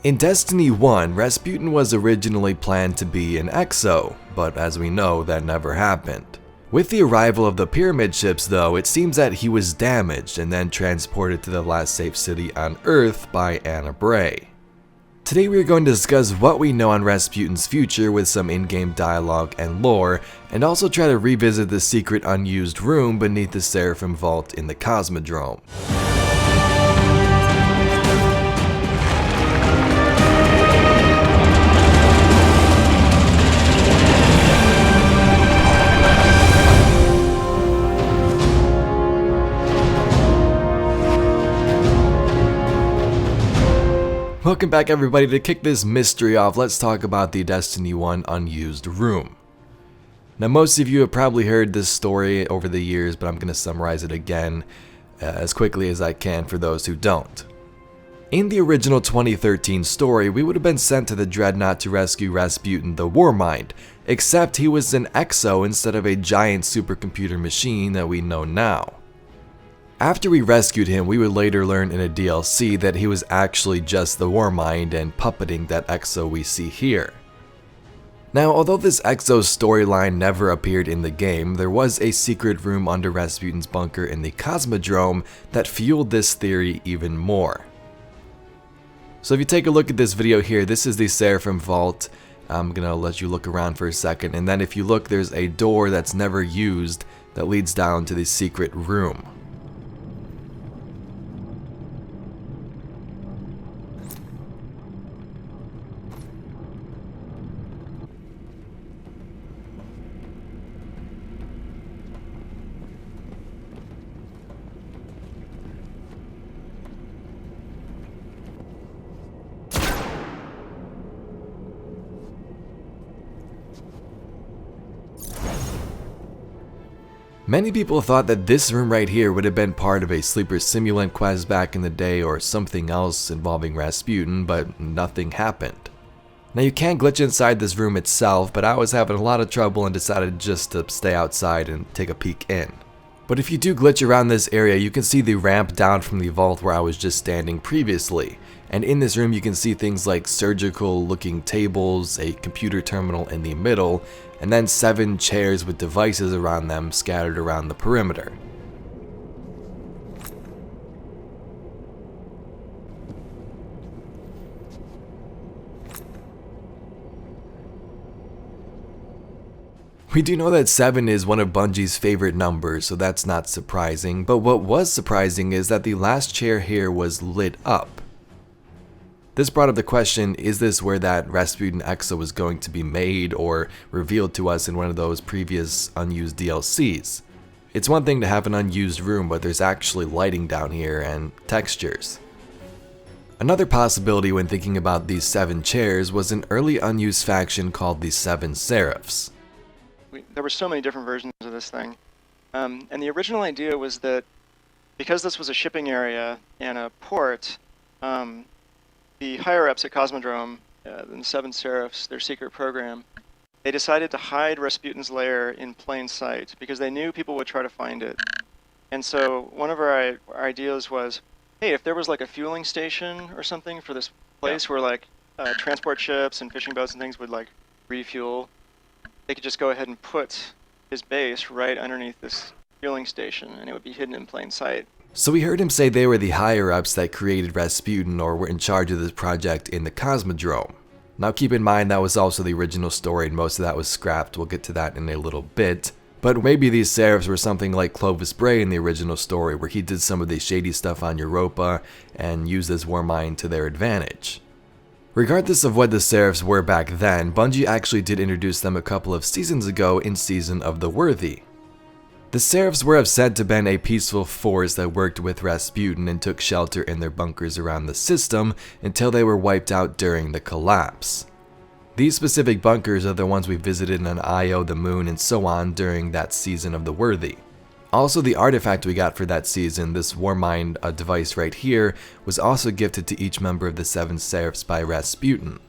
In Destiny 1, Rasputin was originally planned to be an Exo, but as we know, that never happened. With the arrival of the pyramid ships though, it seems that he was damaged and then transported to the last safe city on Earth by Anna Bray. Today we are going to discuss what we know on Rasputin's future with some in-game dialogue and lore, and also try to revisit the secret unused room beneath the Seraphim Vault in the COSMODROME. Welcome back everybody. To kick this mystery off, let's talk about the Destiny 1 unused room. Now most of you have probably heard this story over the years, but I'm going to summarize it again as quickly as I can for those who don't. In the original 2013 story, we would have been sent to the Dreadnought to rescue Rasputin the Warmind, except he was an Exo instead of a giant supercomputer machine that we know now. After we rescued him, we would later learn in a DLC that he was actually just the Warmind and puppeting that Exo we see here. Now, although this Exo's storyline never appeared in the game, there was a secret room under Rasputin's bunker in the COSMODROME that fueled this theory even more. So if you take a look at this video here, this is the Seraphim Vault. I'm gonna let you look around for a second, and then if you look, there's a door that's never used that leads down to the secret room. Many people thought that this room right here would have been part of a sleeper simulant quest back in the day or something else involving Rasputin, but nothing happened. Now you can glitch inside this room itself, but I was having a lot of trouble and decided just to stay outside and take a peek in. But if you do glitch around this area, you can see the ramp down from the vault where I was just standing previously. And in this room you can see things like surgical looking tables, a computer terminal in the middle, and then 7 chairs with devices around them scattered around the perimeter. We do know that 7 is one of Bungie's favorite numbers, so that's not surprising, but what was surprising is that the last chair here was lit up. This brought up the question, is this where that Rasputin Exo was going to be made or revealed to us in one of those previous unused DLCs? It's one thing to have an unused room, but there's actually lighting down here and textures. Another possibility when thinking about these 7 chairs was an early unused faction called the 7 Seraphs. There were so many different versions of this thing. And the original idea was that because this was a shipping area and a port, the higher-ups at COSMODROME, the 7 Seraphs, their secret program, they decided to hide Rasputin's lair in plain sight because they knew people would try to find it. And so one of our ideas was, hey, if there was like a fueling station or something for this place where like transport ships and fishing boats and things would like refuel, they could just go ahead and put his base right underneath this fueling station and it would be hidden in plain sight. So we heard him say they were the higher-ups that created Rasputin or were in charge of this project in the COSMODROME. Now keep in mind that was also the original story and most of that was scrapped, we'll get to that in a little bit. But maybe these Seraphs were something like Clovis Bray in the original story where he did some of the shady stuff on Europa and used this Warmind to their advantage. Regardless of what the Seraphs were back then, Bungie actually did introduce them a couple of seasons ago in Season of the Worthy. The Seraphs were said to have been a peaceful force that worked with Rasputin and took shelter in their bunkers around the system until they were wiped out during the collapse. These specific bunkers are the ones we visited on Io, the Moon, and so on during that Season of the Worthy. Also, the artifact we got for that season, this Warmind device right here, was also gifted to each member of the 7 Seraphs by Rasputin.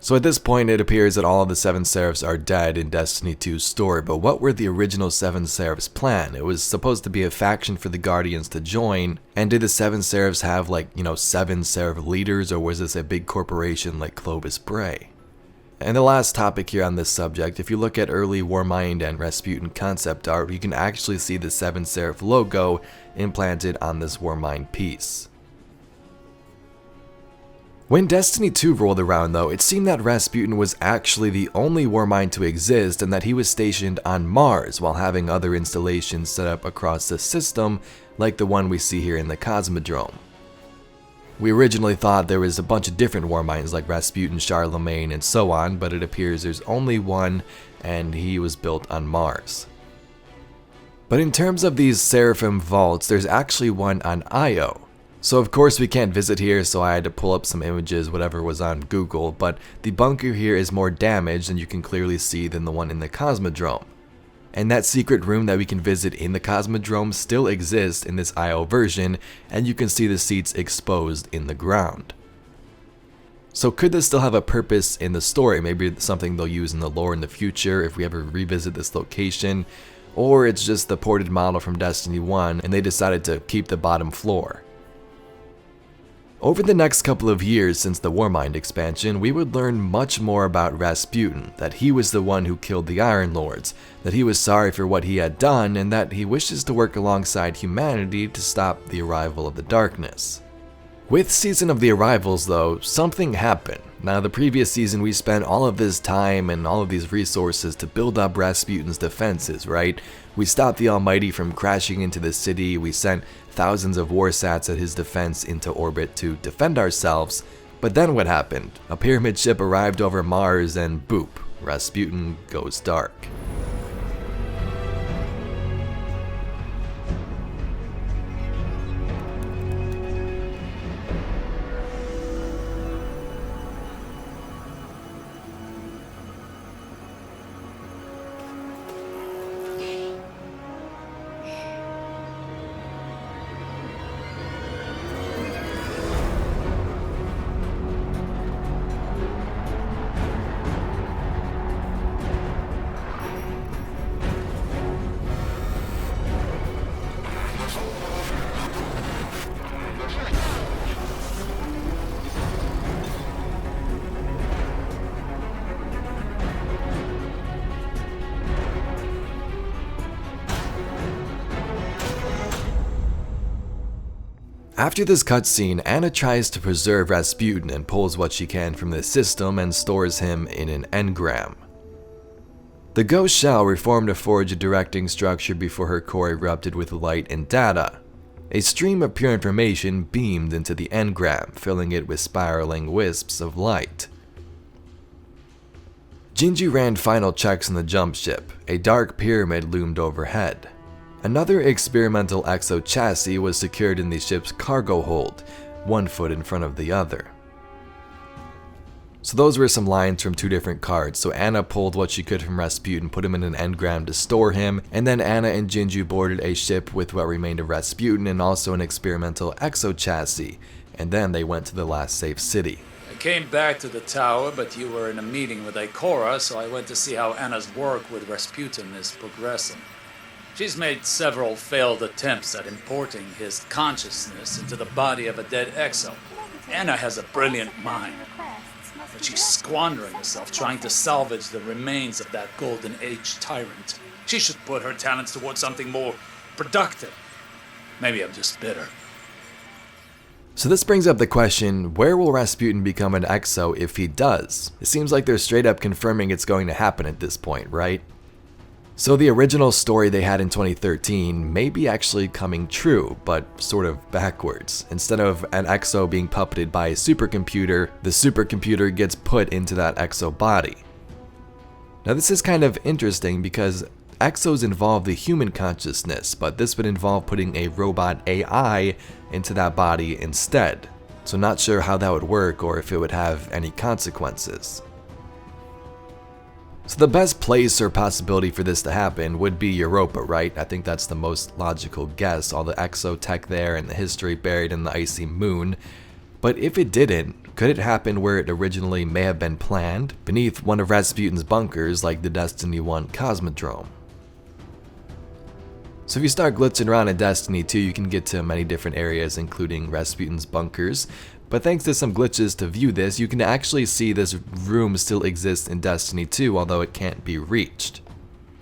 So at this point, it appears that all of the 7 Seraphs are dead in Destiny 2's story, but what were the original 7 Seraphs' plan? It was supposed to be a faction for the Guardians to join, and did the 7 Seraphs have 7 Seraph leaders, or was this a big corporation like Clovis Bray? And the last topic here on this subject, if you look at early Warmind and Rasputin concept art, you can actually see the 7 Seraph logo implanted on this Warmind piece. When Destiny 2 rolled around though, it seemed that Rasputin was actually the only Warmind to exist and that he was stationed on Mars while having other installations set up across the system like the one we see here in the COSMODROME. We originally thought there was a bunch of different Warminds like Rasputin, Charlemagne, and so on, but it appears there's only one and he was built on Mars. But in terms of these Seraphim Vaults, there's actually one on Io. So of course we can't visit here, so I had to pull up some images, whatever was on Google, but the bunker here is more damaged than you can clearly see than the one in the COSMODROME. And that secret room that we can visit in the COSMODROME still exists in this IO version, and you can see the seats exposed in the ground. So could this still have a purpose in the story? Maybe it's something they'll use in the lore in the future if we ever revisit this location, or it's just the ported model from Destiny 1 and they decided to keep the bottom floor. Over the next couple of years since the Warmind expansion, we would learn much more about Rasputin, that he was the one who killed the Iron Lords, that he was sorry for what he had done, and that he wishes to work alongside humanity to stop the arrival of the darkness. With Season of the Arrivals though, something happened. Now the previous season we spent all of this time and all of these resources to build up Rasputin's defenses, right? We stopped the Almighty from crashing into the city, we sent thousands of warsats at his defense into orbit to defend ourselves, but then what happened? A pyramid ship arrived over Mars and boop, Rasputin goes dark. After this cutscene, Anna tries to preserve Rasputin and pulls what she can from the system and stores him in an engram. The ghost shell reformed to forge a directing structure before her core erupted with light and data. A stream of pure information beamed into the engram, filling it with spiraling wisps of light. Jinju ran final checks on the jump ship. A dark pyramid loomed overhead. Another experimental Exo chassis was secured in the ship's cargo hold, 1 foot in front of the other. So those were some lines from 2 different cards. So Anna pulled what she could from Rasputin, put him in an engram to store him, and then Anna and Jinju boarded a ship with what remained of Rasputin and also an experimental Exo chassis, and then they went to the last safe city. I came back to the tower, but you were in a meeting with Ikora, so I went to see how Anna's work with Rasputin is progressing. She's made several failed attempts at importing his consciousness into the body of a dead Exo. Anna has a brilliant mind, but she's squandering herself trying to salvage the remains of that Golden Age tyrant. She should put her talents towards something more productive. Maybe I'm just bitter. So this brings up the question, where will Rasputin become an Exo if he does? It seems like they're straight up confirming it's going to happen at this point, right? So the original story they had in 2013 may be actually coming true, but sort of backwards. Instead of an Exo being puppeted by a supercomputer, the supercomputer gets put into that Exo body. Now this is kind of interesting because Exos involve the human consciousness, but this would involve putting a robot AI into that body instead. So not sure how that would work or if it would have any consequences. So the best place or possibility for this to happen would be Europa, right? I think that's the most logical guess, all the Exo tech there and the history buried in the icy moon. But if it didn't, could it happen where it originally may have been planned, beneath one of Rasputin's bunkers like the Destiny 1 COSMODROME? So if you start glitching around in Destiny 2, you can get to many different areas including Rasputin's bunkers, but thanks to some glitches to view this, you can actually see this room still exists in Destiny 2, although it can't be reached.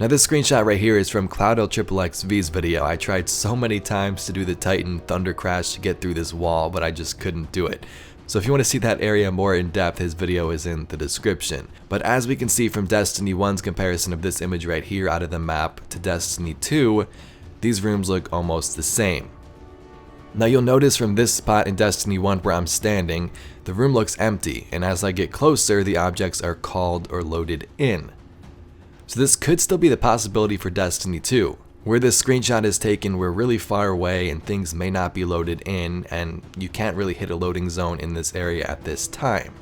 Now this screenshot right here is from CloudLXXV's video. I tried so many times to do the Titan Thunder Crash to get through this wall, but I just couldn't do it. So if you want to see that area more in depth, his video is in the description. But as we can see from Destiny 1's comparison of this image right here out of the map to Destiny 2, these rooms look almost the same. Now you'll notice from this spot in Destiny 1 where I'm standing, the room looks empty, and as I get closer, the objects are called or loaded in. So this could still be the possibility for Destiny 2. Where this screenshot is taken, we're really far away and things may not be loaded in, and you can't really hit a loading zone in this area at this time.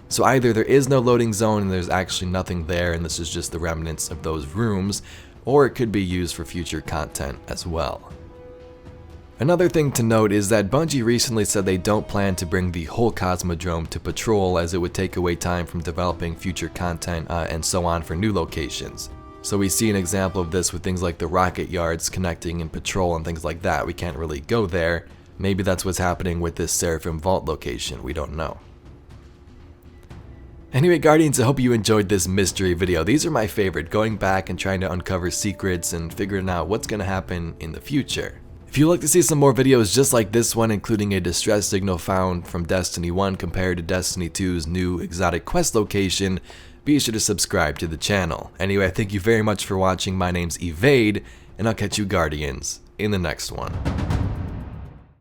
So either there is no loading zone and there's actually nothing there and this is just the remnants of those rooms, or it could be used for future content as well. Another thing to note is that Bungie recently said they don't plan to bring the whole COSMODROME to patrol, as it would take away time from developing future content and so on for new locations. So we see an example of this with things like the rocket yards connecting in patrol and things like that. We can't really go there. Maybe that's what's happening with this Seraphim Vault location, we don't know. Anyway Guardians, I hope you enjoyed this mystery video. These are my favorite, going back and trying to uncover secrets and figuring out what's going to happen in the future. If you'd like to see some more videos just like this one, including a distress signal found from Destiny 1 compared to Destiny 2's new exotic quest location, be sure to subscribe to the channel. Anyway, thank you very much for watching. My name's Evade, and I'll catch you Guardians in the next one.